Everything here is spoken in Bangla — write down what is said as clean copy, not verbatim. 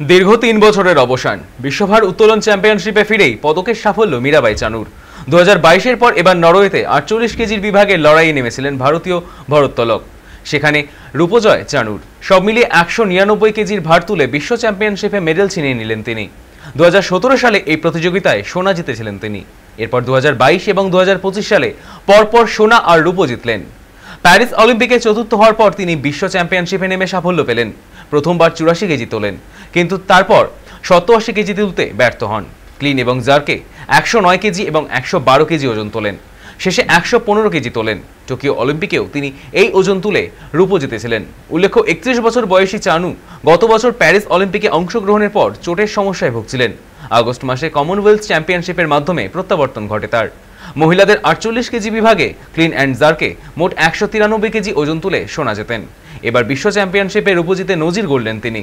দীর্ঘ ৩ বছরের অবসান, বিশ্বভার উত্তোলন চ্যাম্পিয়নশিপে ফিরেই পদকের সাফল্য মীরাবাই চানুর। 2022-এর পর এবার নরওয়েতে 48 কেজির বিভাগে লড়াইয়ে নেমেছিলেন ভারতীয় ভারোত্তোলক। সেখানে রূপজয় চানুর। সব মিলিয়ে 199 কেজির ভার তুলে বিশ্ব চ্যাম্পিয়নশিপে মেডেল ছিনিয়ে নিলেন তিনি। 2017 সালে এই প্রতিযোগিতায় সোনা জিতেছিলেন তিনি। এরপর 2022 এবং 2025 সালে পরপর সোনা আর রূপো জিতলেন। প্যারিস অলিম্পিকে চতুর্থ হওয়ার পর তিনি বিশ্ব চ্যাম্পিয়নশিপে নেমে সাফল্য পেলেন। প্রথমবার 84 কেজি তোলেন, কিন্তু তারপর 87 কেজি তুলতে ব্যর্থ হন। ক্লিন এবং জার্কে 109 কেজি এবং 112 কেজি ওজন তোলেন। শেষে 115 কেজি তোলেন। টোকিও অলিম্পিকেও তিনি এই ওজন তুলে রূপো জিতেছিলেন। উল্লেখ্য, 31 বছর বয়সী চানু গত বছর প্যারিস অলিম্পিকে অংশগ্রহণের পর চোটের সমস্যায় ভুগছিলেন। আগস্ট মাসে কমনওয়েলথ চ্যাম্পিয়নশিপের মাধ্যমে প্রত্যাবর্তন ঘটে তার। মহিলাদের 48 কেজি বিভাগে ক্লিন অ্যান্ড জার্কে মোট 193 কেজি ওজন তুলে সোনা জেতেন। এবার বিশ্ব চ্যাম্পিয়নশিপে রূপো জিতে নজির গড়লেন তিনি।